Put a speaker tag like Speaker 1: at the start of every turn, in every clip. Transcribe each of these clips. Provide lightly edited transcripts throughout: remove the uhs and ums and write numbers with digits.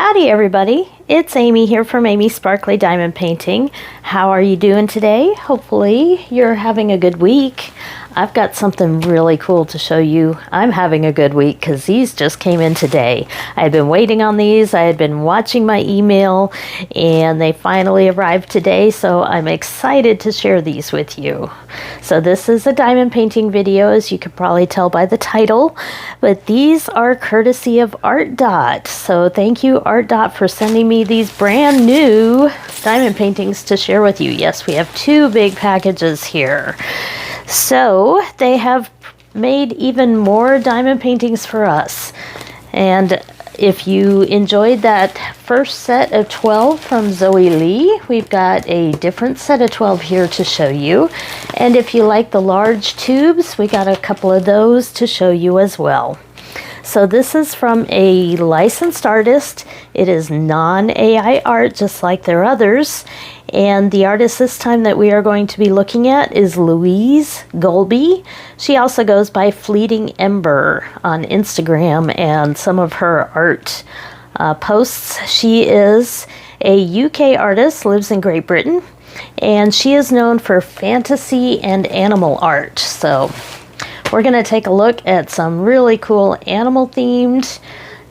Speaker 1: Howdy everybody, it's Amy here from Amy's Sparkly Diamond Painting. How are you doing today? Hopefully you're having a good week. I've got something really cool to show you. I'm having a good week because these just came in today. I had been waiting on these. I had been watching my email and they finally arrived today, so I'm excited to share these with you. So this is a diamond painting video, as you could probably tell by the title, but these are courtesy of Artdot. So thank you, Artdot, for sending me these brand new diamond paintings to share with you. Yes, we have two big packages here. So they have made even more diamond paintings for us. And if you enjoyed that first set of 12 from Zoe Lee, we've got a different set of 12 here to show you. And if you like the large tubes, we got a couple of those to show you as well. So this is from a licensed artist. It is non-AI art, just like their others. And the artist this time that we are going to be looking at is Louise Golby. She also goes by Fleeting Ember on Instagram and some of her art posts. She is a UK artist, lives in Great Britain, and she is known for fantasy and animal art. So we're going to take a look at some really cool animal themed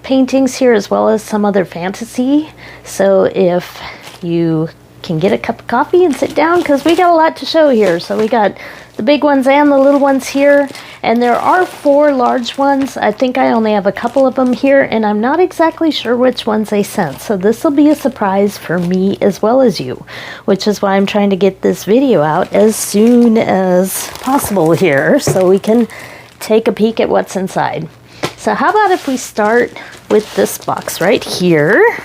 Speaker 1: paintings here, as well as some other fantasy. So if you can get a cup of coffee and sit down, because we got a lot to show here. So we got the big ones and the little ones here, and there are 4 large ones. I think I only have a couple of them here, and I'm not exactly sure which ones they sent. So this will be a surprise for me as well as you, which is why I'm trying to get this video out as soon as possible here so we can take a peek at what's inside. So how about if we start with this box right here?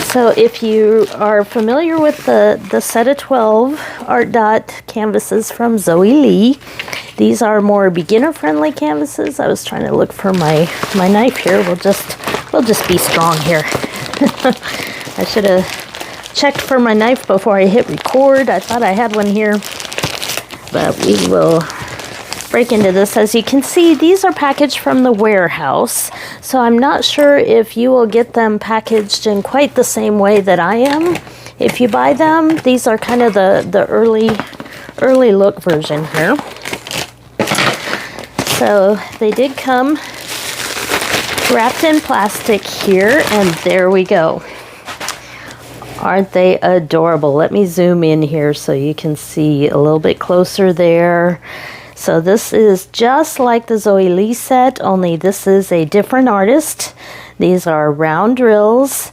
Speaker 1: So if you are familiar with the set of 12 Artdot canvases from Zoe Lee, these are more beginner-friendly canvases. I was trying to look for my knife here. We'll just be strong here. I should have checked for my knife before I hit record. I thought I had one here, but we will break into this. As you can see, these are packaged from the warehouse, so I'm not sure if you will get them packaged in quite the same way that I am. If you buy them, these are kind of the early look version here. So they did come wrapped in plastic here, and there we go. Aren't they adorable? Let me zoom in here so you can see a little bit closer there. So this is just like the Zoe Lee set, only this is a different artist. These are round drills.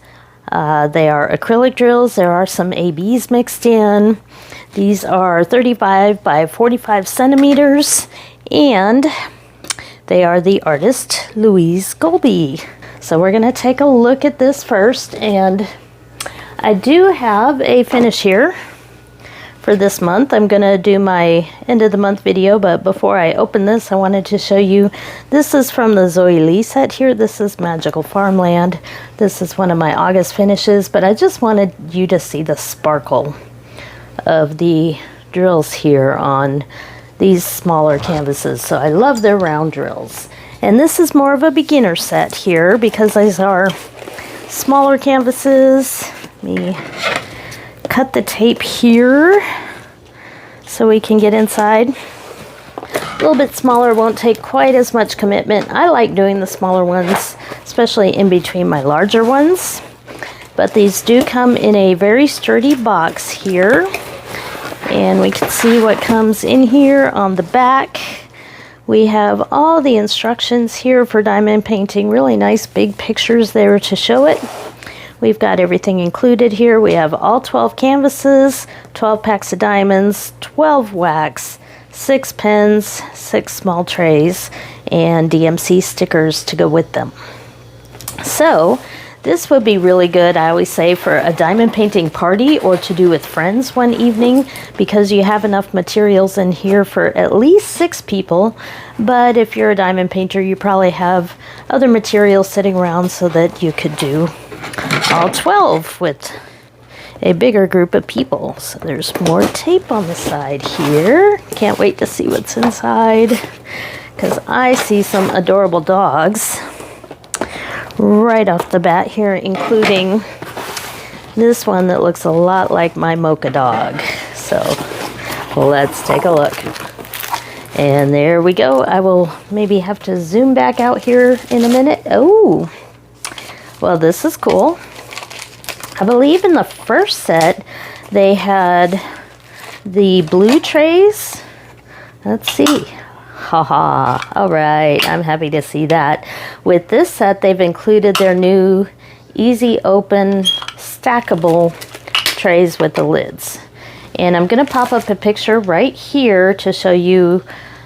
Speaker 1: They are acrylic drills. There are some ABs mixed in. These are 35 by 45 centimeters, and they are the artist Louise Golby. So we're going to take a look at this first, and I do have a finish here. For this month, I'm going to do my end of the month video, but before I open this, I wanted to show you, this is from the Zoe Lee set here. This is Magical Farmland. This is one of my August finishes, but I just wanted you to see the sparkle of the drills here on these smaller canvases. So I love their round drills. And this is more of a beginner set here because these are smaller canvases. Let me cut the tape here so we can get inside. A little bit smaller, won't take quite as much commitment. I like doing the smaller ones, especially in between my larger ones. But these do come in a very sturdy box here. And we can see what comes in here on the back. We have all the instructions here for diamond painting. Really nice big pictures there to show it. We've got everything included here. We have all 12 canvases, 12 packs of diamonds, 12 wax, 6 pens, 6 small trays, and DMC stickers to go with them. So this would be really good, I always say, for a diamond painting party or to do with friends one evening, because you have enough materials in here for at least 6 people. But if you're a diamond painter, you probably have other materials sitting around so that you could do all 12 with a bigger group of people. So there's more tape on the side here. Can't wait to see what's inside, because I see some adorable dogs right off the bat here, including this one that looks a lot like my mocha dog. So let's take a look. And there we go. I will maybe have to zoom back out here in a minute. Oh, well, this is cool. I believe in the first set they had the blue trays. Let's see. Haha. All right. I'm happy to see that. With this set, they've included their new easy open stackable trays with the lids. And I'm going to pop up a picture right here to show you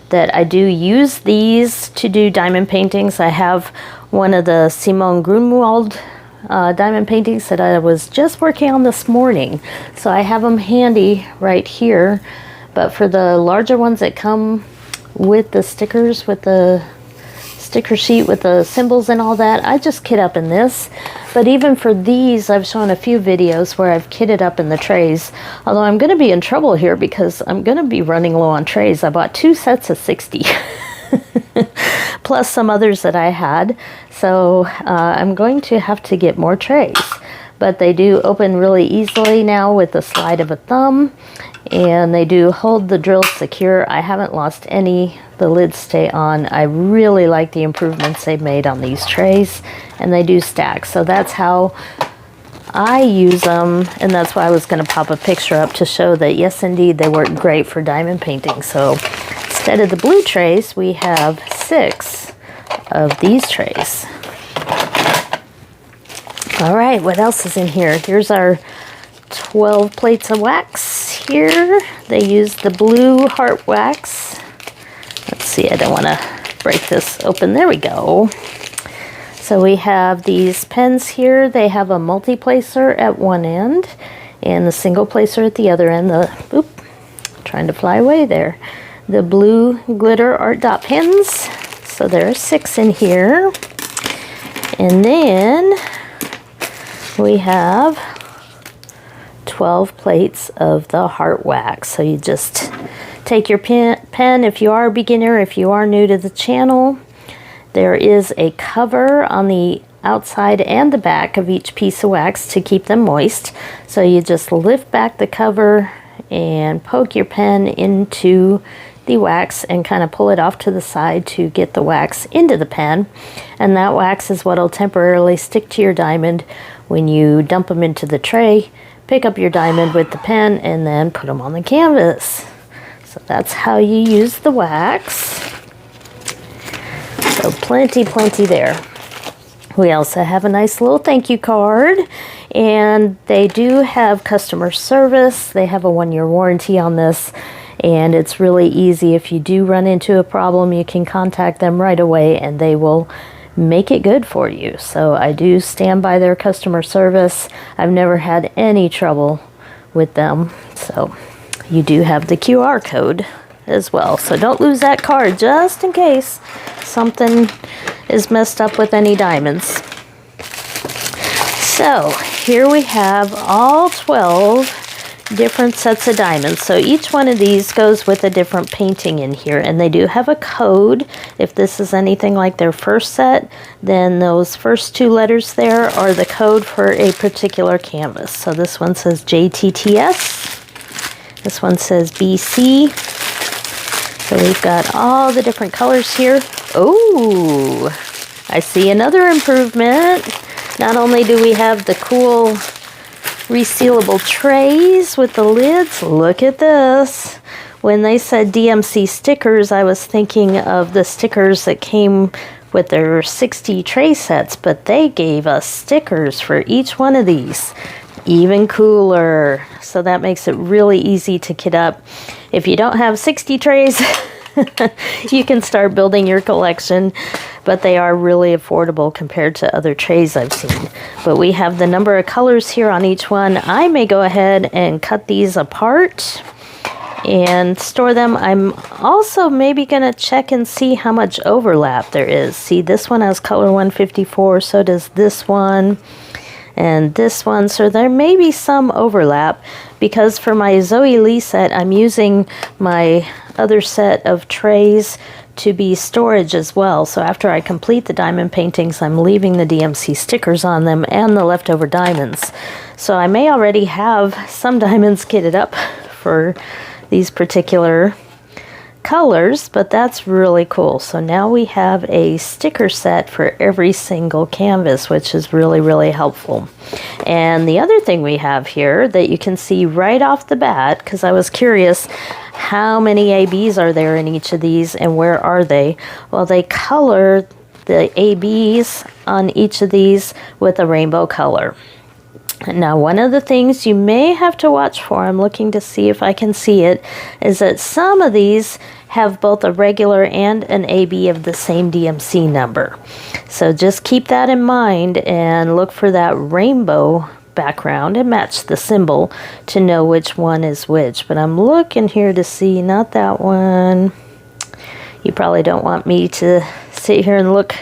Speaker 1: that I do use these to do diamond paintings. I have one of the Simone Grunwald diamond paintings that I was just working on this morning. So I have them handy right here. But for the larger ones that come with the stickers, with the sticker sheet with the symbols and all that, I just kit up in this. But even for these, I've shown a few videos where I've kitted up in the trays. Although I'm going to be in trouble here because I'm going to be running low on trays. I bought 2 sets of 60 plus some others that I had. So I'm going to have to get more trays. But they do open really easily now with the slide of a thumb. And they do hold the drill secure. I haven't lost any. The lids stay on. I really like the improvements they've made on these trays. And they do stack. So that's how I use them. And that's why I was going to pop a picture up to show that, yes, indeed, they work great for diamond painting. So instead of the blue trays, we have 6 of these trays. All right, what else is in here? Here's our 12 plates of wax here. They use the blue heart wax. Let's see, I don't want to break this open. There we go. So we have these pens here. They have a multi-placer at one end and the single placer at the other end. Trying to fly away there. The blue glitter Artdot pens. So there are 6 in here. And then we have 12 plates of the heart wax. So you just take your pen if you are a beginner, if you are new to the channel. There is a cover on the outside and the back of each piece of wax to keep them moist. So you just lift back the cover and poke your pen into the wax and kind of pull it off to the side to get the wax into the pen. And that wax is what will temporarily stick to your diamond when you dump them into the tray. Pick up your diamond with the pen and then put them on the canvas. So that's how you use the wax. So plenty there. We also have a nice little thank you card, and they do have customer service. They have a 1-year warranty on this, and it's really easy. If you do run into a problem, you can contact them right away and they will make it good for you. So I do stand by their customer service. I've never had any trouble with them. So you do have the QR code as well. So don't lose that card just in case something is messed up with any diamonds. So here we have all 12 different sets of diamonds. So each one of these goes with a different painting in here, and they do have a code. If this is anything like their first set, then those first 2 letters there are the code for a particular canvas. So this one says JTTS. This one says BC. So we've got all the different colors here. Oh, I see another improvement. Not only do we have the cool resealable trays with the lids, look at this. When they said DMC stickers, I was thinking of the stickers that came with their 60 tray sets, but they gave us stickers for each one of these. Even cooler. So that makes it really easy to kit up. If you don't have 60 trays, you can start building your collection, but they are really affordable compared to other trays I've seen. But we have the number of colors here on each one. I may go ahead and cut these apart and store them. I'm also maybe going to check and see how much overlap there is. See, this one has color 154, so does this one and this one. So there may be some overlap, because for my Zoe Lee set, I'm using my other set of trays to be storage as well. So after I complete the diamond paintings, I'm leaving the DMC stickers on them and the leftover diamonds. So I may already have some diamonds kitted up for these particular colors, but that's really cool. So now we have a sticker set for every single canvas, which is really, really helpful. And the other thing we have here that you can see right off the bat, because I was curious, how many ABs are there in each of these and where are they? Well, they color the ABs on each of these with a rainbow color. Now, one of the things you may have to watch for, I'm looking to see if I can see it, is that some of these have both a regular and an AB of the same DMC number. So just keep that in mind and look for that rainbow background and match the symbol to know which one is which. But I'm looking here to see, not that one. You probably don't want me to sit here and look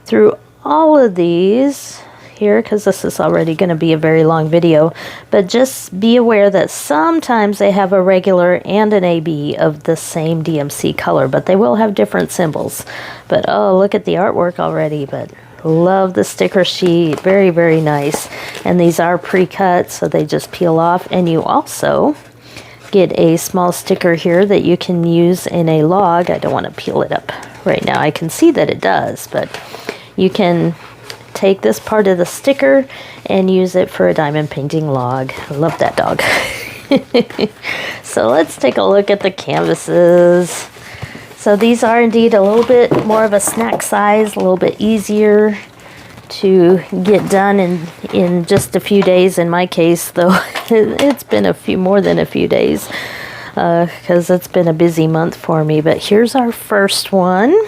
Speaker 1: through all of these here, because this is already going to be a very long video, but just be aware that sometimes they have a regular and an AB of the same DMC color, but they will have different symbols. But oh, look at the artwork already. But love the sticker sheet, very, very nice. And these are pre-cut, so they just peel off. And you also get a small sticker here that you can use in a log. I don't want to peel it up right now. I can see that it does, but you can take this part of the sticker and use it for a diamond painting log. I love that dog. So let's take a look at the canvases. So these are indeed a little bit more of a snack size, a little bit easier to get done in just a few days. In my case, though, it's been more than a few days because it's been a busy month for me. But here's our first one.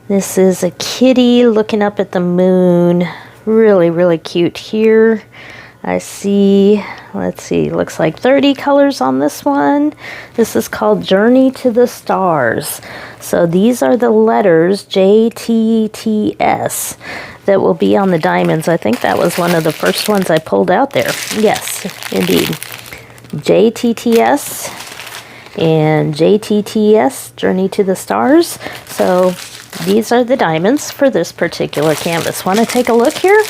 Speaker 1: This is a kitty looking up at the moon. Really, really cute here. I see, let's see, looks like 30 colors on this one. This is called Journey to the Stars. So these are the letters JTTS that will be on the diamonds. I think that was one of the first ones I pulled out there. Yes, indeed. JTTS and JTTS, Journey to the Stars. So these are the diamonds for this particular canvas. Want to take a look here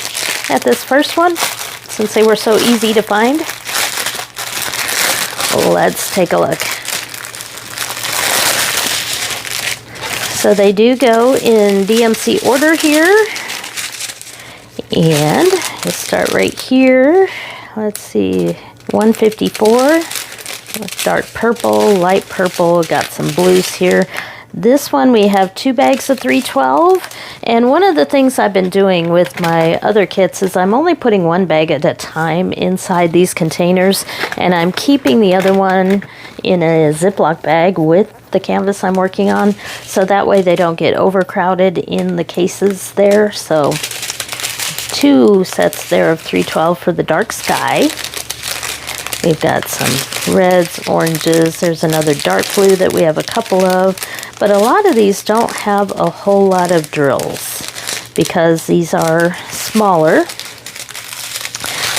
Speaker 1: at this first one, since they were so easy to find? Let's take a look. So they do go in DMC order here. And we'll start right here. Let's see, 154. Dark purple, light purple, got some blues here. This one we have 2 bags of 312, and one of the things I've been doing with my other kits is I'm only putting 1 bag at a time inside these containers, and I'm keeping the other one in a Ziploc bag with the canvas I'm working on, so that way they don't get overcrowded in the cases there. So 2 sets there of 312 for the dark sky. We've got some reds, oranges. There's another dark blue that we have a couple of. But a lot of these don't have a whole lot of drills because these are smaller.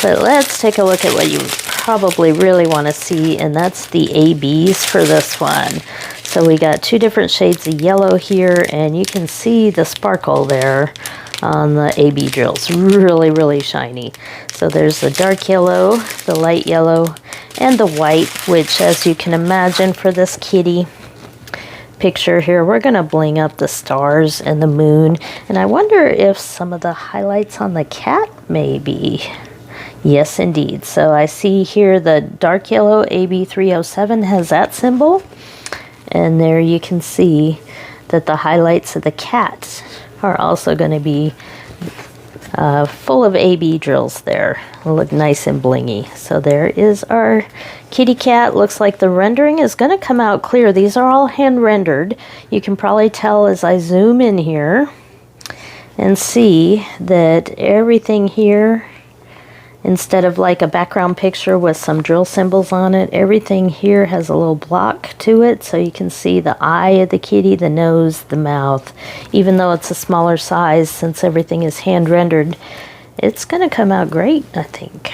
Speaker 1: But let's take a look at what you probably really want to see, and that's the ABs for this one. So we got 2 different shades of yellow here, and you can see the sparkle there on the AB drills. Really, really shiny. So there's the dark yellow, the light yellow, and the white, which, as you can imagine, for this kitty picture here, we're going to bling up the stars and the moon. And I wonder if some of the highlights on the cat maybe. Yes, indeed. So I see here the dark yellow AB307 has that symbol. And there you can see that the highlights of the cat are also going to be full of AB drills there. Will look nice and blingy. So there is our kitty cat. Looks like the rendering is going to come out clear. These are all hand rendered. You can probably tell as I zoom in here and see that everything here, instead of like a background picture with some drill symbols on it, everything here has a little block to it, so you can see the eye of the kitty, the nose, the mouth. Even though it's a smaller size, since everything is hand rendered, it's going to come out great, I think.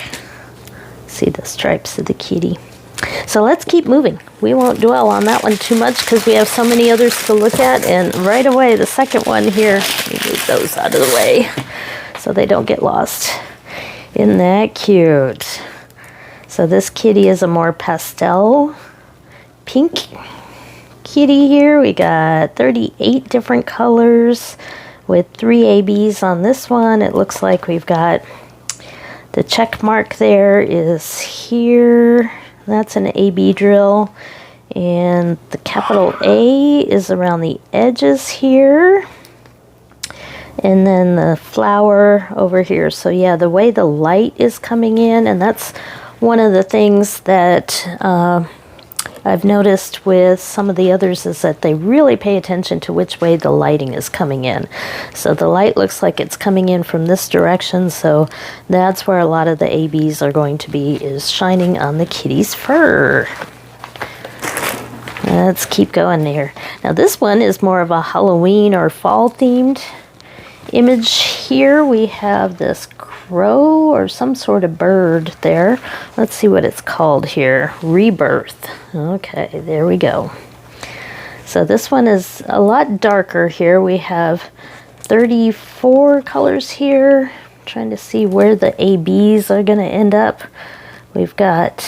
Speaker 1: See the stripes of the kitty. So let's keep moving. We won't dwell on that one too much because we have so many others to look at. And right away, the second one here, let me move those out of the way so they don't get lost. Isn't that cute? So this kitty is a more pastel pink kitty here. We got 38 different colors with 3 ABs on this one. It looks like we've got the check mark there is here. That's an AB drill. And the capital A is around the edges here. And then the flower over here. So yeah, the way the light is coming in, and that's one of the things that I've noticed with some of the others is that they really pay attention to which way the lighting is coming in. So the light looks like it's coming in from this direction, so that's where a lot of the ABs are going to be, is shining on the kitty's fur. Let's keep going there. Now this one is more of a Halloween or fall themed image here. We have this crow or some sort of bird there. Let's see what it's called here. Rebirth. Okay, there we go. So this one is a lot darker here. We have 34 colors here. I'm trying to see where the ABs are going to end up. We've got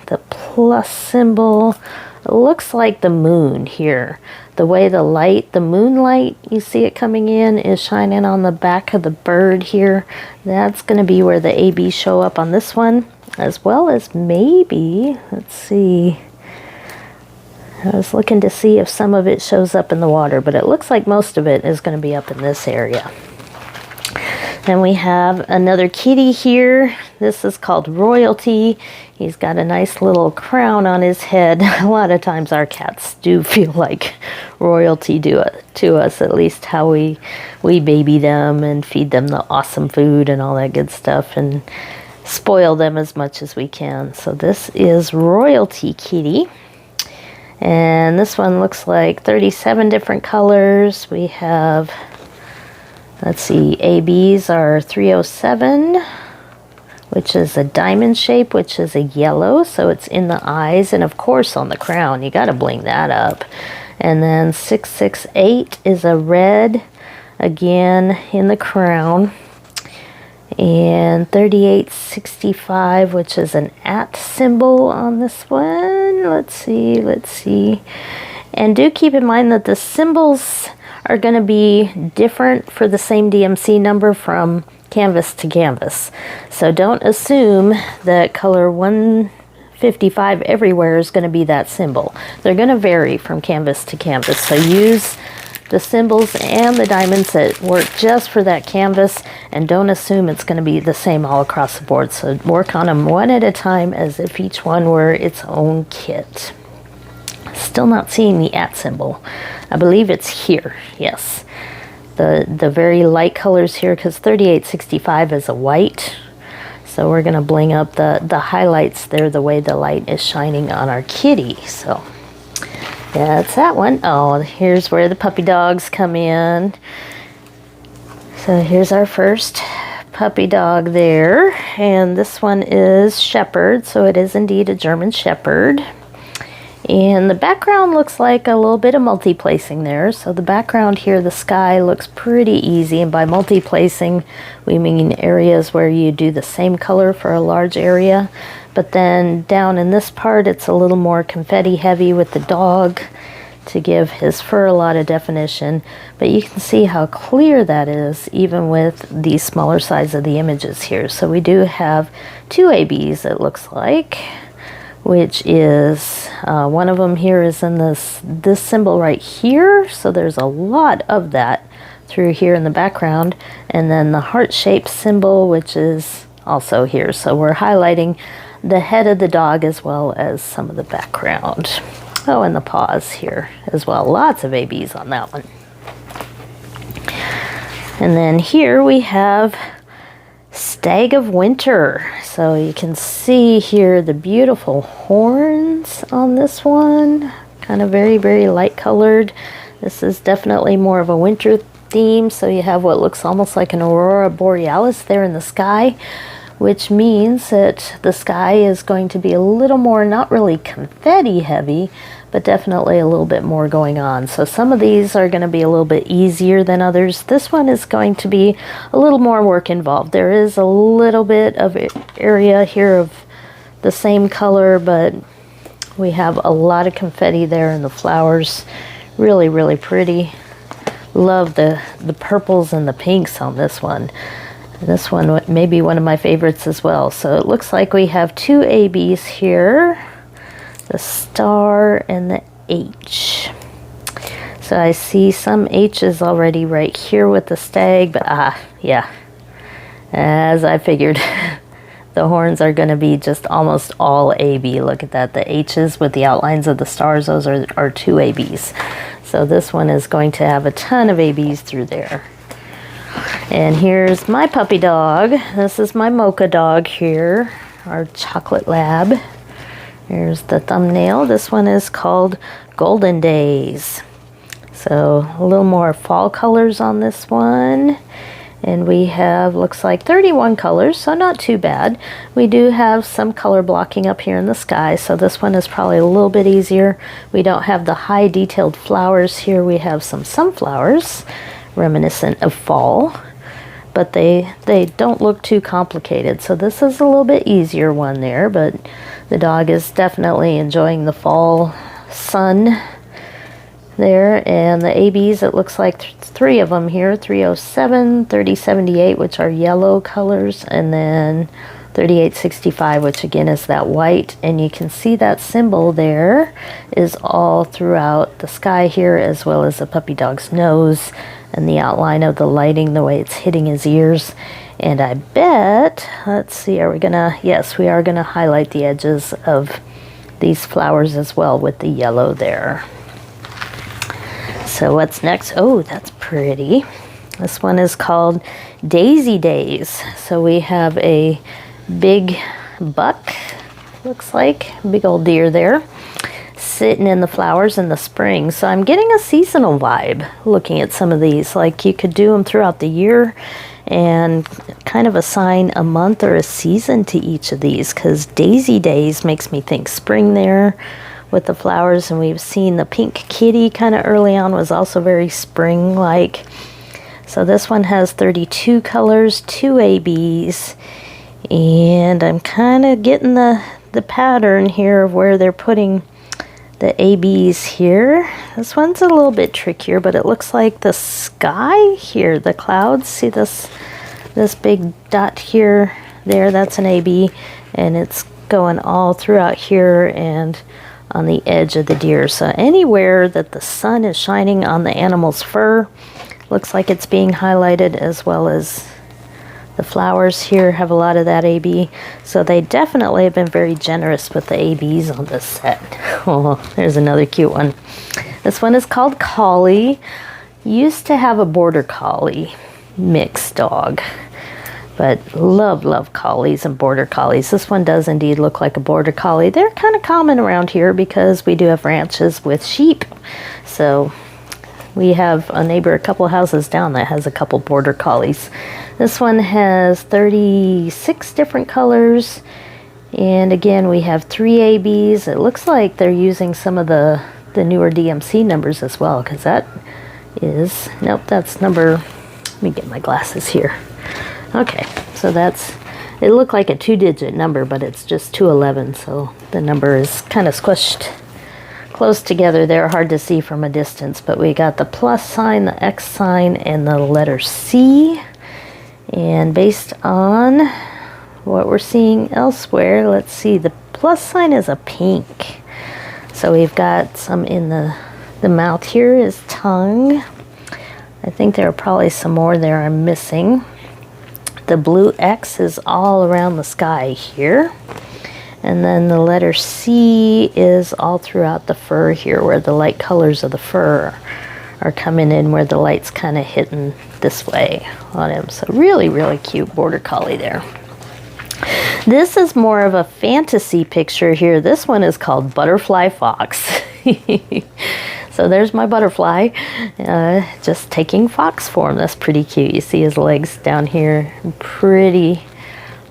Speaker 1: the plus symbol. It looks like the moon here. The way the light, the moonlight, you see it coming in, is shining on the back of the bird here. That's going to be where the ABs show up on this one, as well as maybe, let's see. I was looking to see if some of it shows up in the water, but it looks like most of it is going to be up in this area. Then we have another kitty here. This is called Royalty. He's got a nice little crown on his head. A lot of times our cats do feel like royalty to us, at least how we baby them and feed them the awesome food and all that good stuff and spoil them as much as we can. So this is Royalty Kitty. And this one looks like 37 different colors. We have, let's see, ABs are 307, which is a diamond shape, which is a yellow, so it's in the eyes, and of course on the crown. You got to bling that up. And then 668 is a red, again in the crown. And 3865, which is an @ symbol on this one. Let's see. And do keep in mind that the symbols are going to be different for the same DMC number from canvas to canvas. So don't assume that color 155 everywhere is going to be that symbol. They're going to vary from canvas to canvas. So use the symbols and the diamonds that work just for that canvas, and don't assume it's going to be the same all across the board. So work on them one at a time as if each one were its own kit. Still not seeing the @ symbol. I believe it's here. Yes. The very light colors here, because 3865 is a white. So we're going to bling up the highlights there the way the light is shining on our kitty. So that's that one. Oh, here's where the puppy dogs come in. So here's our first puppy dog there. And this one is Shepherd. So it is indeed a German Shepherd. And the background looks like a little bit of multi-placing there. So the background here, the sky, looks pretty easy. And by multi-placing, we mean areas where you do the same color for a large area. But then down in this part, it's a little more confetti heavy with the dog to give his fur a lot of definition. But you can see how clear that is, even with the smaller size of the images here. So we do have 2 ABs, it looks like, which is, one of them here is in this symbol right here. So there's a lot of that through here in the background. And then the heart-shaped symbol, which is also here. So we're highlighting the head of the dog as well as some of the background. Oh, and the paws here as well. Lots of ABs on that one. And then here we have Stag of Winter. So you can see here the beautiful horns on this one. Kind of very, very light colored. This is definitely more of a winter theme. So you have what looks almost like an aurora borealis there in the sky, which means that the sky is going to be a little more, not really confetti heavy, but definitely a little bit more going on. So some of these are going to be a little bit easier than others. This one is going to be a little more work involved. There is a little bit of area here of the same color, but we have a lot of confetti there, and the flowers really, really pretty. Love the purples and the pinks on this one. This one may be one of my favorites as well. So it looks like we have two ABs here, the star and the H. So I see some H's already right here with the stag, but yeah, as I figured, the horns are going to be just almost all AB. Look at that, the H's with the outlines of the stars, those are two ABs. So this one is going to have a ton of ABs through there. And here's my puppy dog. This is my mocha dog here, our chocolate lab. Here's the thumbnail. This one is called Golden Days. So a little more fall colors on this one. And we have, looks like 31 colors, so not too bad. We do have some color blocking up here in the sky, so this one is probably a little bit easier. We don't have the high detailed flowers here. We have some sunflowers, reminiscent of fall, but they don't look too complicated. So this is a little bit easier one there, but the dog is definitely enjoying the fall sun there. And the ABs, it looks like three of them here, 307, 3078, which are yellow colors, and then 3865, which again is that white. And you can see that symbol there is all throughout the sky here, as well as the puppy dog's nose and the outline of the lighting, the way it's hitting his ears. And I bet, let's see, are we gonna, yes, we are gonna highlight the edges of these flowers as well with the yellow there. So what's next? Oh, that's pretty. This one is called Daisy Days. So we have a big buck, looks like, big old deer there, sitting in the flowers in the spring. So I'm getting a seasonal vibe looking at some of these. Like you could do them throughout the year and kind of assign a month or a season to each of these, because Daisy Days makes me think spring there with the flowers. And we've seen the pink kitty kind of early on was also very spring-like. So this one has 32 colors, 2 ABs, and I'm kind of getting the pattern here of where they're putting the ABs here. This one's a little bit trickier, but it looks like the sky here, the clouds, see this big dot here, there, that's an AB, and it's going all throughout here and on the edge of the deer. So anywhere that the sun is shining on the animal's fur, looks like it's being highlighted, as well as the flowers here have a lot of that AB. So they definitely have been very generous with the ABs on this set. Oh, there's another cute one. This one is called Collie. Used to have a border collie mixed dog, but love collies and border collies. This one does indeed look like a border collie. They're kind of common around here because we do have ranches with sheep. So we have a neighbor a couple houses down that has a couple border collies. This one has 36 different colors. And again, we have 3 ABs. It looks like they're using some of the newer DMC numbers as well, because that is, nope, that's number, let me get my glasses here. Okay, so that's, it looked like a 2-digit number, but it's just 211, so the number is kind of squished close together there, hard to see from a distance. But we got the plus sign, the X sign, and the letter C. And based on what we're seeing elsewhere, let's see, the plus sign is a pink. So we've got some in the mouth here is tongue. I think there are probably some more there I'm missing. The blue X is all around the sky here. And then the letter C is all throughout the fur here, where the light colors of the fur are coming in, where the light's kind of hitting this way on him. So really, really cute border collie there. This is more of a fantasy picture here. This one is called Butterfly Fox. So there's my butterfly, just taking fox form. That's pretty cute. You see his legs down here, pretty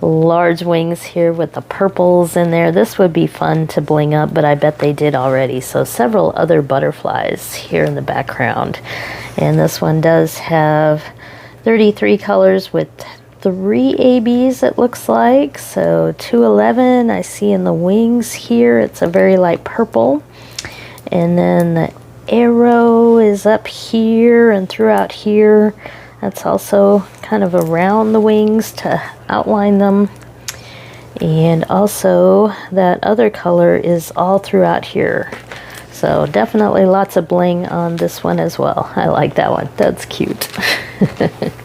Speaker 1: large wings here with the purples in there. This would be fun to bling up, but I bet they did already. So several other butterflies here in the background. And this one does have 33 colors with 3 ABs, it looks like. So 211 I see in the wings here. It's a very light purple. And then the arrow is up here and throughout here. That's also kind of around the wings to outline them. And also that other color is all throughout here. So definitely lots of bling on this one as well. I like that one. That's cute.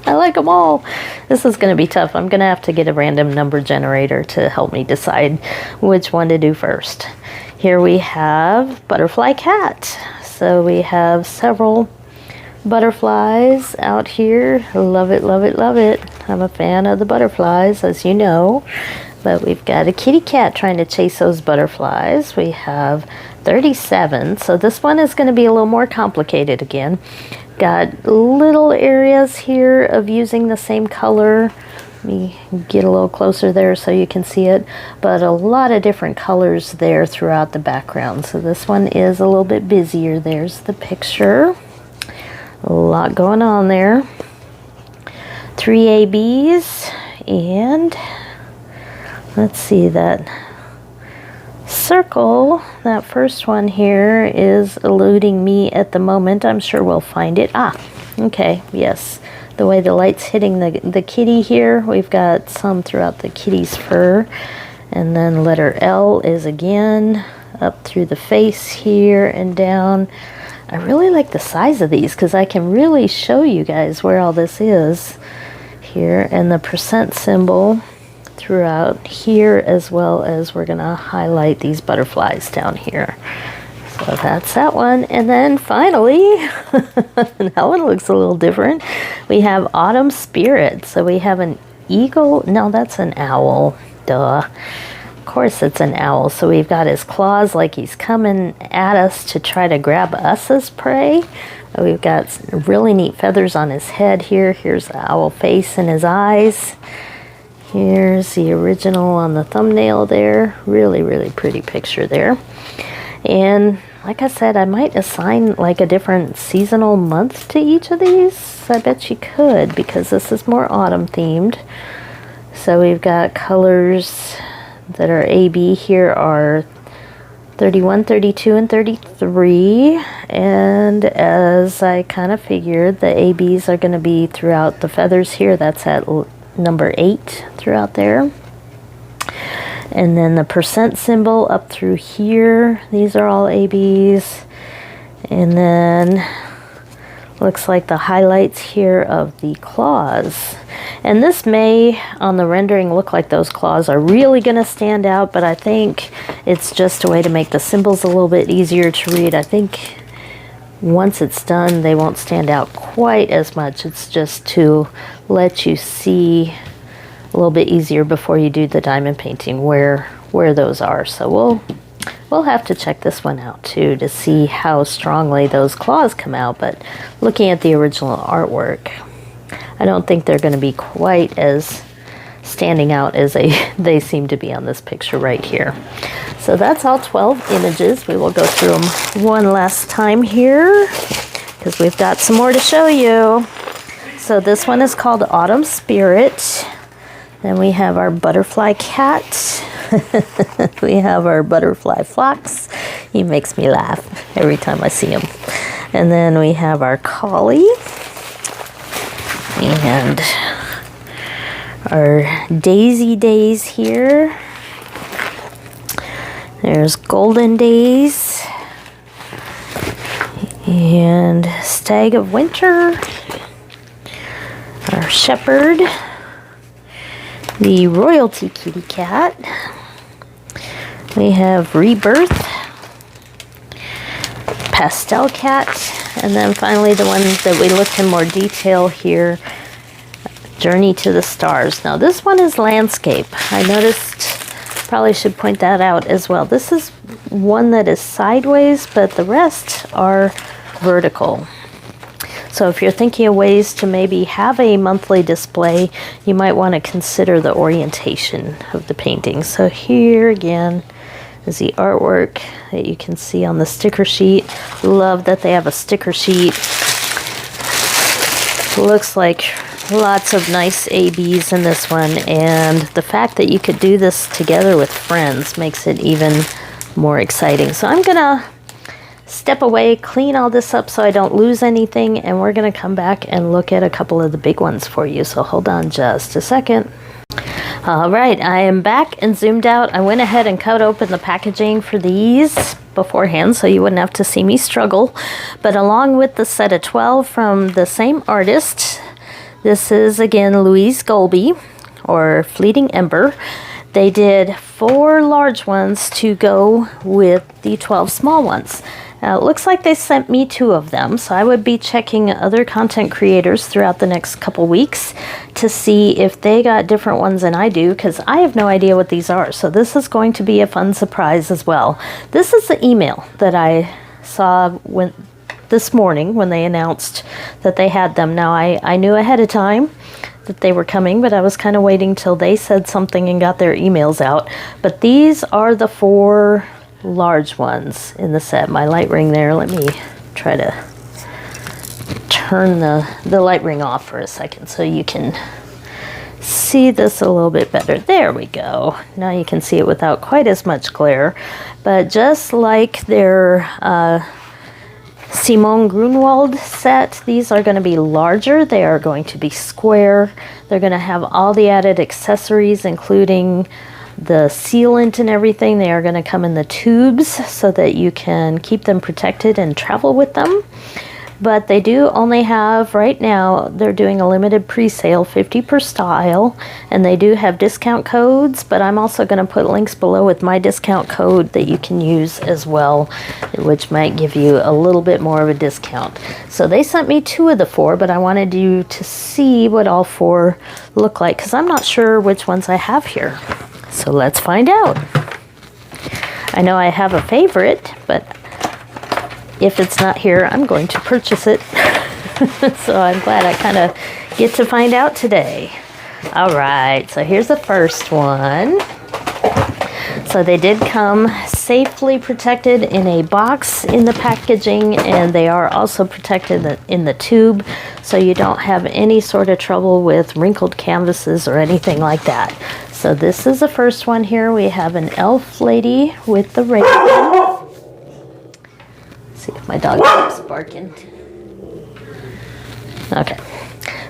Speaker 1: I like them all. This is going to be tough. I'm going to have to get a random number generator to help me decide which one to do first. Here we have butterfly cat. So we have several butterflies out here. Love it, love it, love it. I'm a fan of the butterflies, as you know. But we've got a kitty cat trying to chase those butterflies. We have 37. So this one is going to be a little more complicated again. Got little areas here of using the same color. Let me get a little closer there so you can see it. But a lot of different colors there throughout the background. So this one is a little bit busier. There's the picture. A lot going on there. 3 ABs. And let's see, that circle, that first one here is eluding me at the moment. I'm sure we'll find it. Ah, okay, yes. The way the light's hitting the kitty here, we've got some throughout the kitty's fur. And then letter L is again up through the face here and down. I really like the size of these because I can really show you guys where all this is here. And the percent symbol throughout here, as well as we're going to highlight these butterflies down here. So that's that one. And then finally, that one looks a little different. We have Autumn Spirit. So we have an eagle. No, that's an owl. Duh. Of course it's an owl. So we've got his claws like he's coming at us to try to grab us as prey. We've got really neat feathers on his head here. Here's the owl face and his eyes. Here's the original on the thumbnail there. Really, really pretty picture there. And like I said, I might assign like a different seasonal month to each of these. I bet you could, because this is more autumn themed. So we've got colors that are AB here are 31, 32, and 33. And as I kind of figured, the ABs are going to be throughout the feathers here. That's at number 8 throughout there. And then the percent symbol up through here, these are all ABs. And then looks like the highlights here of the claws. And this may on the rendering look like those claws are really going to stand out, but I think it's just a way to make the symbols a little bit easier to read. I think once it's done, they won't stand out quite as much. It's just to let you see a little bit easier before you do the diamond painting where those are. So we'll have to check this one out too to see how strongly those claws come out. But looking at the original artwork, I don't think they're going to be quite as standing out as they seem to be on this picture right here. So that's all 12 images. We will go through them one last time here because we've got some more to show you. So this one is called Autumn Spirit. Then we have our butterfly cat. We have our butterfly fox. He makes me laugh every time I see him. And then we have our collie. And our daisy days here. There's golden days. And stag of winter. Our shepherd. The royalty kitty cat. We have rebirth. Pastel cat. And then finally the one that we looked in more detail here, Journey to the Stars. Now this one is landscape. I noticed, probably should point that out as well. This is one that is sideways, but the rest are vertical. So if you're thinking of ways to maybe have a monthly display, you might want to consider the orientation of the painting. So here again is the artwork that you can see on the sticker sheet. Love that they have a sticker sheet. Looks like lots of nice ABs in this one, and the fact that you could do this together with friends makes it even more exciting. So I'm gonna step away, clean all this up so I don't lose anything, and we're gonna come back and look at a couple of the big ones for you. So hold on just a second. All right, I am back and zoomed out. I went ahead and cut open the packaging for these beforehand so you wouldn't have to see me struggle. But along with the set of 12 from the same artist, this is again Louise Golby, or Fleeting Ember. They did 4 large ones to go with the 12 small ones. Now, it looks like they sent me 2 of them, so I would be checking other content creators throughout the next couple weeks to see if they got different ones than I do, because I have no idea what these are. So this is going to be a fun surprise as well. This is the email that I saw this morning when they announced that they had them. Now, I knew ahead of time that they were coming, but I was kind of waiting till they said something and got their emails out. But these are the 4 large ones in the set. My light ring there, let me try to turn the light ring off for a second so you can see this a little bit better. There we go. Now you can see it without quite as much glare. But just like their Simone Grunwald set, these are going to be larger. They are going to be square. They're going to have all the added accessories, including the sealant and everything. They are going to come in the tubes so that you can keep them protected and travel with them. But they do only have, right now, they're doing a limited pre-sale, 50 per style, and they do have discount codes, but I'm also going to put links below with my discount code that you can use as well, which might give you a little bit more of a discount. So they sent me 2 of the 4, but I wanted you to see what all 4 look like, because I'm not sure which ones I have here. So let's find out. I know I have a favorite, but if it's not here, I'm going to purchase it. So I'm glad I kind of get to find out today. All right, so here's the first one. So they did come safely protected in a box in the packaging, and they are also protected in the tube, so you don't have any sort of trouble with wrinkled canvases or anything like that. So this is the first one here. We have an elf lady with the raven. See if my dog keeps barking. Okay,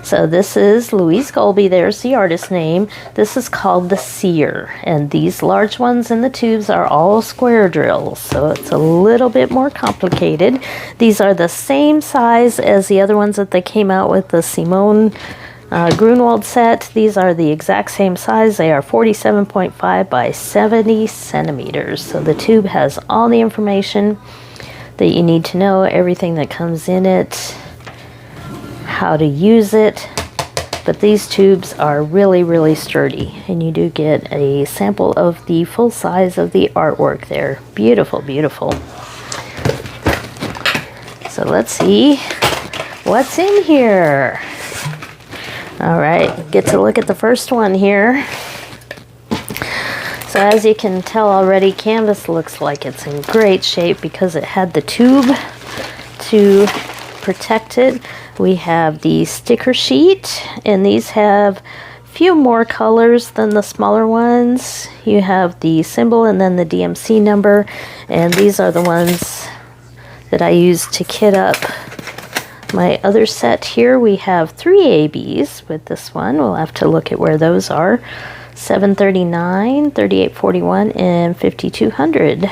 Speaker 1: so this is Louise Golby. There's the artist name. This is called the Seer, and these large ones in the tubes are all square drills, so it's a little bit more complicated. These are the same size as the other ones that they came out with, the Simone Grunwald set. These are the exact same size. They are 47.5 by 70 centimeters. So the tube has all the information that you need to know, everything that comes in it, how to use it. But these tubes are really, really sturdy, and you do get a sample of the full size of the artwork there. Beautiful, beautiful. So let's see what's in here. All right, get to look at the first one here. So as you can tell already, canvas looks like it's in great shape because it had the tube to protect it. We have the sticker sheet, and these have a few more colors than the smaller ones. You have the symbol and then the DMC number, and these are the ones that I used to kit up my other set here. We have 3 ABs with this one. We'll have to look at where those are. 739, 3841, and 5200.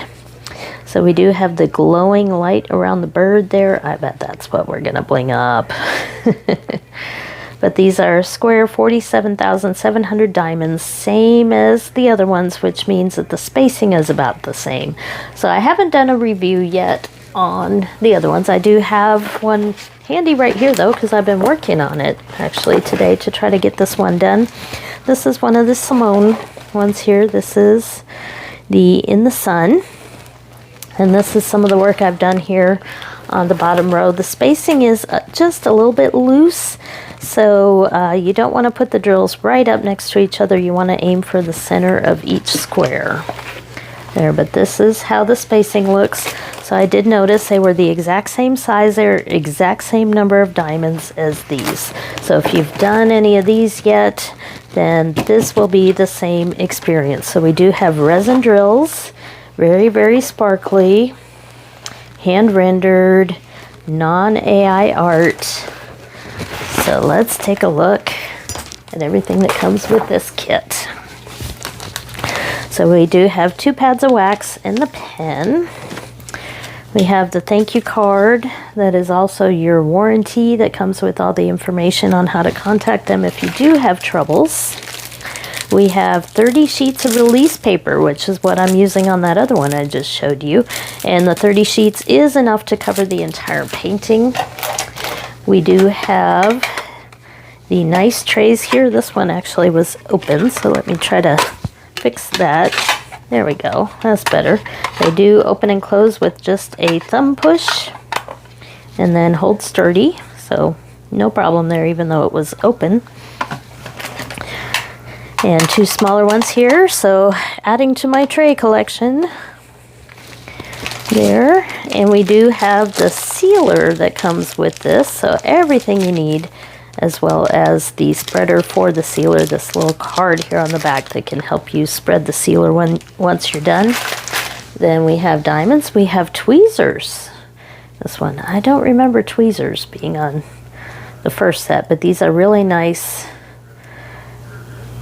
Speaker 1: So we do have the glowing light around the bird there. I bet that's what we're gonna bling up. But these are square 47,700 diamonds, same as the other ones, which means that the spacing is about the same. So I haven't done a review yet on the other ones. I do have one handy right here though, because I've been working on it actually today to try to get this one done. This is one of the Simone ones here. This is the In the Sun, and this is some of the work I've done here on the bottom row. The spacing is just a little bit loose, so you don't want to put the drills right up next to each other. You want to aim for the center of each square. There, but this is how the spacing looks. So I did notice they were the exact same size, they're exact same number of diamonds as these. So if you've done any of these yet, then this will be the same experience. So we do have resin drills, very, very sparkly, hand rendered, non-AI art. So let's take a look at everything that comes with this kit. So we do have 2 pads of wax and the pen. We have the thank you card that is also your warranty that comes with all the information on how to contact them if you do have troubles. We have 30 sheets of release paper, which is what I'm using on that other one I just showed you. And the 30 sheets is enough to cover the entire painting. We do have the nice trays here. This one actually was open, so let me try to fix that. There we go. That's better. They do open and close with just a thumb push and then hold sturdy, so no problem there even though it was open. And 2 smaller ones here, so adding to my tray collection there. And we do have the sealer that comes with this, so everything you need, as well as the spreader for the sealer, this little card here on the back that can help you spread the sealer once you're done. Then we have diamonds, we have tweezers. This one, I don't remember tweezers being on the first set, but these are really nice,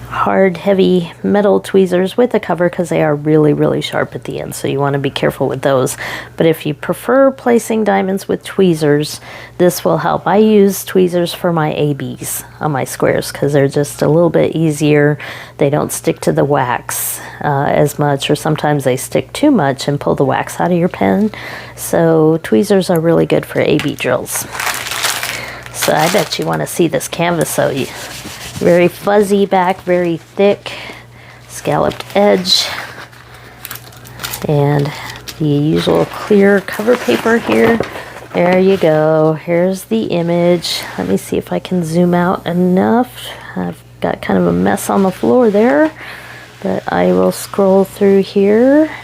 Speaker 1: hard, heavy metal tweezers with a cover because they are really, really sharp at the end, so you want to be careful with those. But if you prefer placing diamonds with tweezers, this will help. I use tweezers for my ABs on my squares because they're just a little bit easier. They don't stick to the wax as much, or sometimes they stick too much and pull the wax out of your pen. So tweezers are really good for AB drills. So I bet you want to see this canvas. So very fuzzy back, very thick, scalloped edge, and the usual clear cover paper here. There you go. Here's the image. Let me see if I can zoom out enough. I've got kind of a mess on the floor there, but I will scroll through here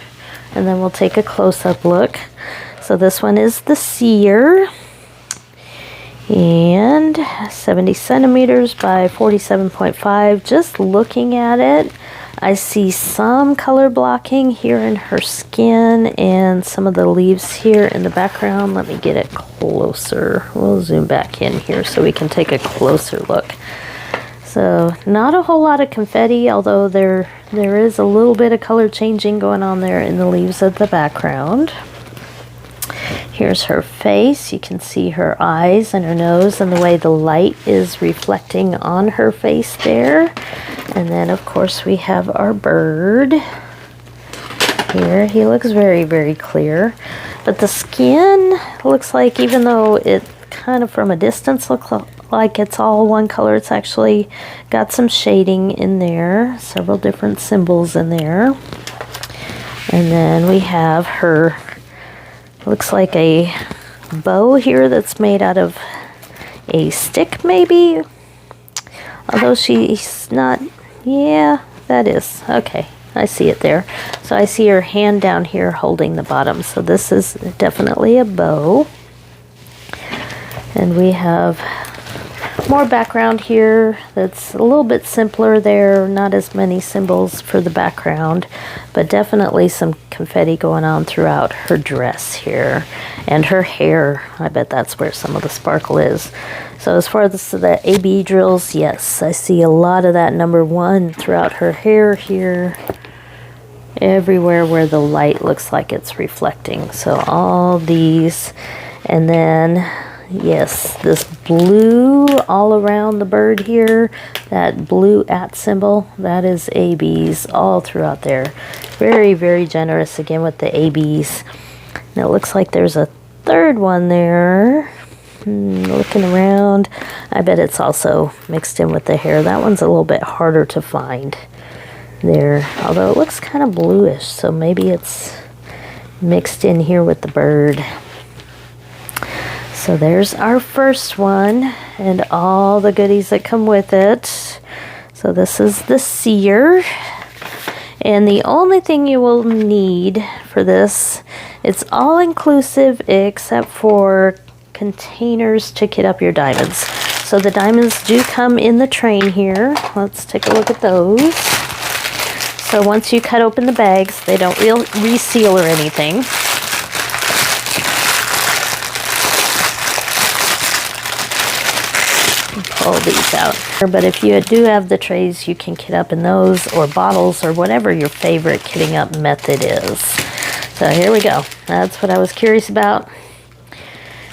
Speaker 1: and then we'll take a close-up look. So this one is the seer, and 70 centimeters by 47.5. Just looking at it, I see some color blocking here in her skin and some of the leaves here in the background. Let me get it closer. We'll zoom back in here so we can take a closer look. So not a whole lot of confetti, although there is a little bit of color changing going on there in the leaves of the background. Here's her face. You can see her eyes and her nose and the way the light is reflecting on her face there. And then of course we have our bird here. He looks very, very clear. But the skin looks like, even though it kind of from a distance looks like it's all one color, it's actually got some shading in there. Several different symbols in there. And then we have her, looks like a bow here that's made out of a stick maybe, although she's not. Yeah, that is okay. I see it there. So I see her hand down here holding the bottom, so this is definitely a bow. And we have more background here that's a little bit simpler there, not as many symbols for the background, but definitely some confetti going on throughout her dress here and her hair. I bet that's where some of the sparkle is. So as far as the AB drills, yes, I see a lot of that number 1 throughout her hair here, everywhere where the light looks like it's reflecting. So all these, and then yes, this blue all around the bird here, that blue @ symbol, that is ABs all throughout there. Very, very generous again with the ABs. And it looks like there's a third one there. Looking around, I bet it's also mixed in with the hair. That one's a little bit harder to find there, although it looks kind of bluish, so maybe it's mixed in here with the bird. So there's our first one and all the goodies that come with it. So this is the seer. And the only thing you will need for this, it's all inclusive except for containers to kit up your diamonds. So the diamonds do come in the train here. Let's take a look at those. So once you cut open the bags, they don't reseal or anything. Pull these out. But if you do have the trays, you can kit up in those or bottles or whatever your favorite kitting up method is. So here we go. That's what I was curious about.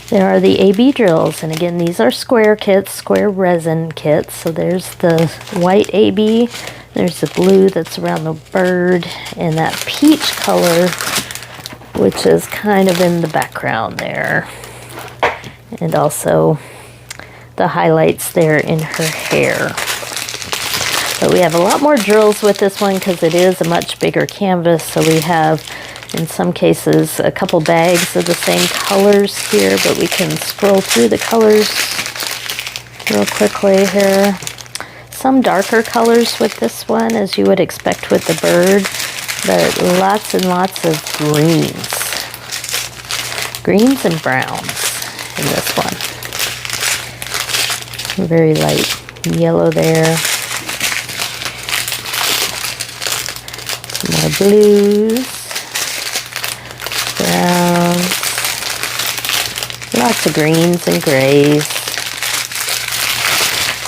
Speaker 1: There are the AB drills, and again, these are square kits, square resin kits. So there's the white AB, there's the blue that's around the bird, and that peach color, which is kind of in the background there. And also the highlights there in her hair. But we have a lot more drills with this one because it is a much bigger canvas. So we have, in some cases, a couple bags of the same colors here, but we can scroll through the colors real quickly here. Some darker colors with this one, as you would expect with the bird, but lots and lots of greens. Greens and browns in this one. Very light yellow there. Some more blues. Browns. Lots of greens and grays.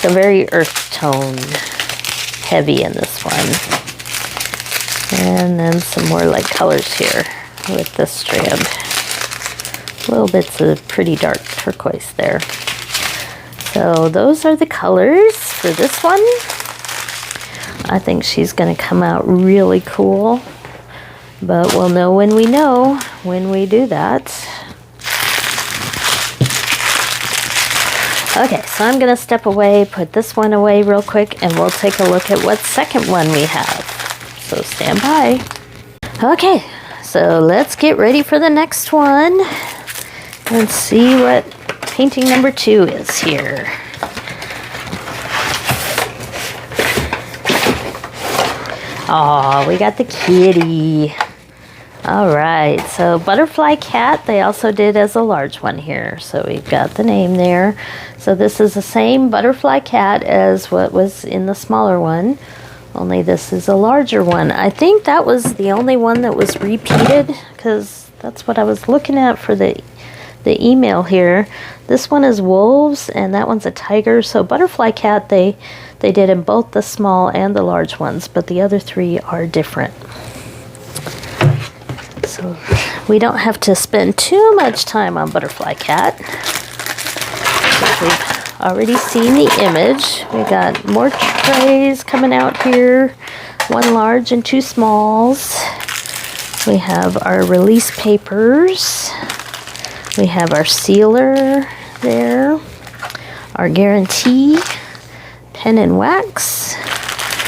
Speaker 1: So very earth tone heavy in this one. And then some more light colors here with this strand. Little bits of pretty dark turquoise there. So those are the colors for this one. I think she's going to come out really cool, but we'll know when we do that. Okay, so I'm going to step away, put this one away real quick, and we'll take a look at what second one we have. So stand by. Okay, so let's get ready for the next one and see what painting number 2 is here. Oh, we got the kitty. All right, so butterfly cat, they also did as a large one here. So we've got the name there. So this is the same butterfly cat as what was in the smaller one, only this is a larger one. I think that was the only one that was repeated because that's what I was looking at for the email here. This one is wolves and that one's a tiger. So butterfly cat, they did in both the small and the large ones, but the other 3 are different. So we don't have to spend too much time on butterfly cat. We've already seen the image. We got more trays coming out here, 1 large and 2 smalls. We have our release papers. We have our sealer there, our guarantee, pen and wax,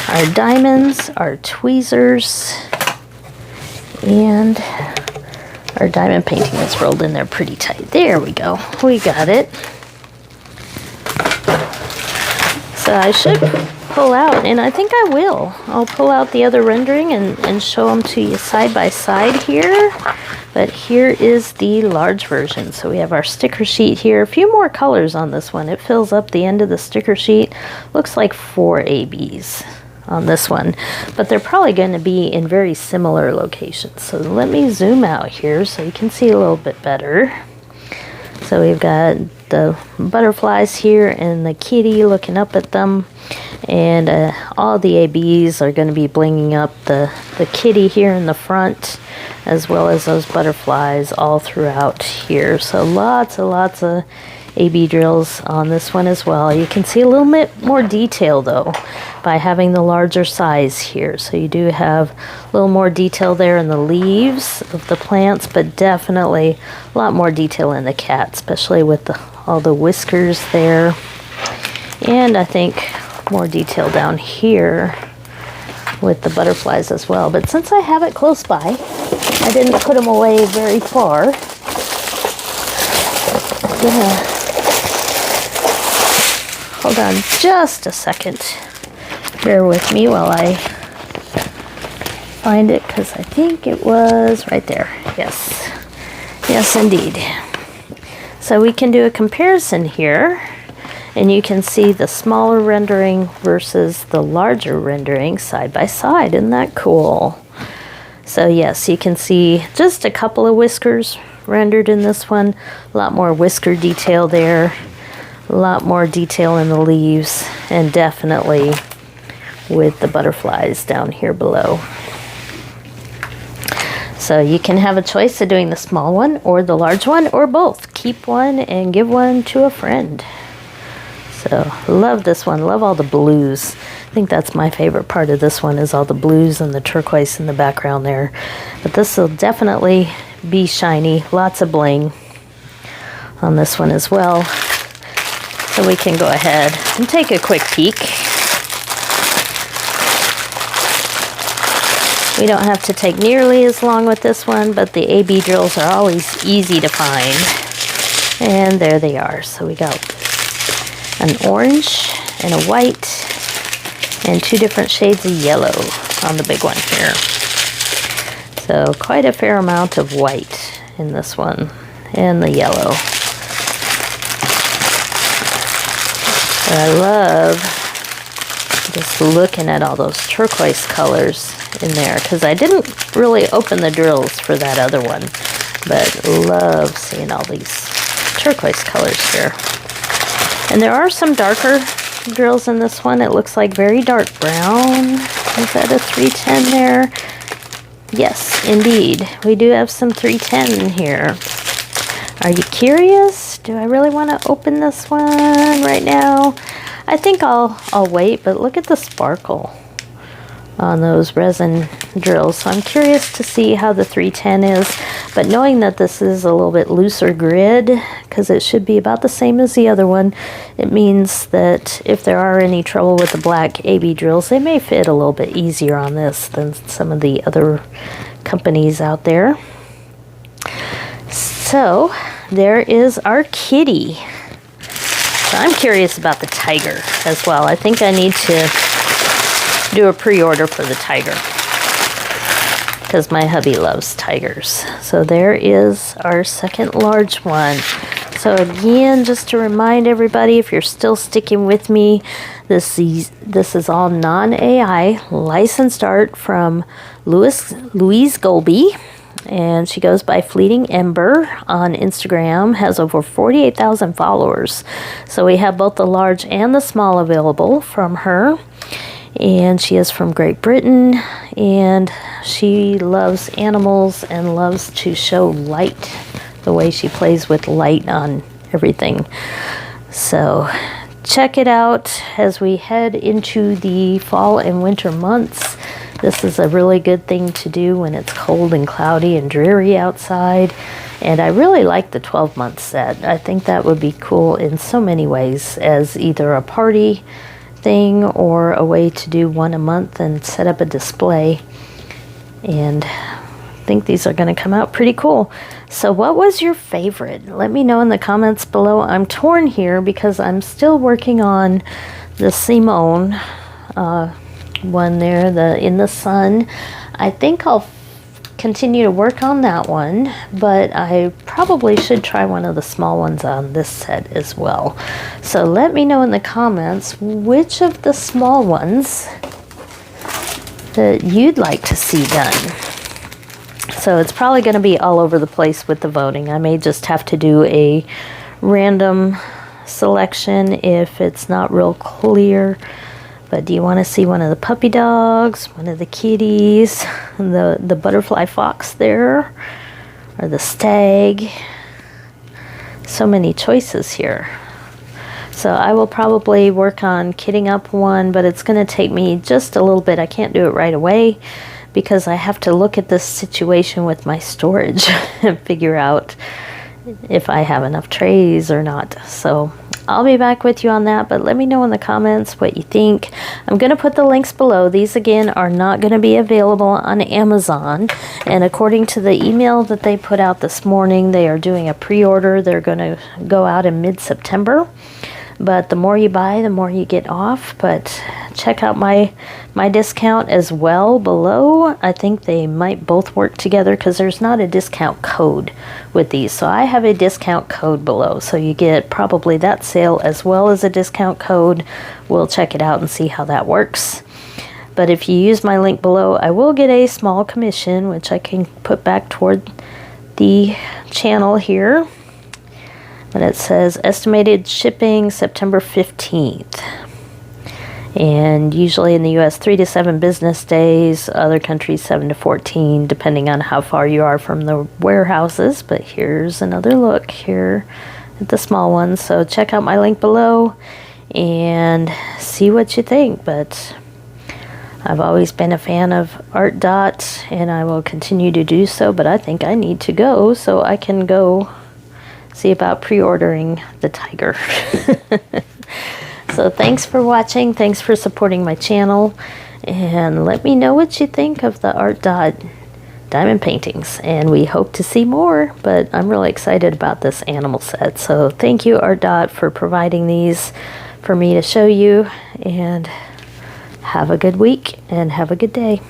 Speaker 1: our diamonds, our tweezers, and our diamond painting is rolled in there pretty tight. There we go. We got it. So I should pull out, and I think I will. I'll pull out the other rendering and show them to you side by side here. But here is the large version. So we have our sticker sheet here. A few more colors on this one. It fills up the end of the sticker sheet. Looks like 4 ABs on this one. But they're probably going to be in very similar locations. So let me zoom out here so you can see a little bit better. So we've got the butterflies here and the kitty looking up at them. And all the ABs are going to be blinging up the kitty here in the front, as well as those butterflies all throughout here. So lots and lots of AB drills on this one as well. You can see a little bit more detail though by having the larger size here. So you do have a little more detail there in the leaves of the plants, but definitely a lot more detail in the cat, especially with all the whiskers there. And I think more detail down here with the butterflies as well. But since I have it close by, I didn't put them away very far. gonna hold on just a second. Bear with me while I find it, because I think it was right there. Yes. Yes, indeed. So we can do a comparison here, and you can see the smaller rendering versus the larger rendering side by side. Isn't that cool? So yes, you can see just a couple of whiskers rendered in this one. A lot more whisker detail there. A lot more detail in the leaves, and definitely with the butterflies down here below. So you can have a choice of doing the small one or the large one, or both. Keep one and give one to a friend. So love this one. Love all the blues. I think that's my favorite part of this one, is all the blues and the turquoise in the background there. But this will definitely be shiny. Lots of bling on this one as well. So we can go ahead and take a quick peek. We don't have to take nearly as long with this one, but the AB drills are always easy to find. And there they are. So we got an orange and a white and 2 different shades of yellow on the big one here. So quite a fair amount of white in this one, and the yellow. I love just looking at all those turquoise colors in there, because I didn't really open the drills for that other one, but love seeing all these turquoise colors here. And there are some darker drills in this one. It looks like very dark brown. Is that a 310 there? Yes, indeed. We do have some 310 in here. Are you curious? Do I really want to open this one right now? I think I'll wait, but look at the sparkle on those resin drills. So I'm curious to see how the 310 is, but knowing that this is a little bit looser grid, because it should be about the same as the other one, it means that if there are any trouble with the black AB drills, they may fit a little bit easier on this than some of the other companies out there. So there is our kitty. So I'm curious about the tiger as well. I think I need to do a pre-order for the tiger, because my hubby loves tigers. So there is our second large one. So again, just to remind everybody, if you're still sticking with me, this is all non-AI licensed art from Louise Golby. And she goes by Fleeting Ember on Instagram, has over 48,000 followers. So we have both the large and the small available from her. And she is from Great Britain, and she loves animals and loves to show light, the way she plays with light on everything. So check it out as we head into the fall and winter months. This is a really good thing to do when it's cold and cloudy and dreary outside. And I really like the 12-month set. I think that would be cool in so many ways, as either a party thing or a way to do one a month and set up a display. And I think these are going to come out pretty cool. So what was your favorite? Let me know in the comments below. I'm torn here because I'm still working on the Simone one there, the In the Sun. I think I'll continue to work on that one, but I probably should try one of the small ones on this set as well. So let me know in the comments which of the small ones that you'd like to see done. So it's probably going to be all over the place with the voting. I may just have to do a random selection if it's not real clear. But do you want to see one of the puppy dogs, one of the kitties, the butterfly fox there, or the stag? So many choices here. So I will probably work on kitting up one, but it's going to take me just a little bit. I can't do it right away because I have to look at this situation with my storage and figure out if I have enough trays or not. So I'll be back with you on that, but let me know in the comments what you think. I'm going to put the links below. These again are not going to be available on Amazon, and according to the email that they put out this morning, they are doing a pre-order. They're going to go out in mid-September. But the more you buy, the more you get off. But check out my discount as well below. I think they might both work together because there's not a discount code with these. So I have a discount code below. So you get probably that sale as well as a discount code. We'll check it out and see how that works. But if you use my link below, I will get a small commission, which I can put back toward the channel here. But it says estimated shipping September 15th. And usually in the US, 3 to 7 business days. Other countries, 7 to 14, depending on how far you are from the warehouses. But here's another look here at the small ones. So check out my link below and see what you think. But I've always been a fan of Artdot, and I will continue to do so. But I think I need to go so I can go see about pre-ordering the tiger. So thanks for watching. Thanks for supporting my channel. And let me know what you think of the Artdot diamond paintings. And we hope to see more. But I'm really excited about this animal set. So thank you, Artdot, for providing these for me to show you. And have a good week and have a good day.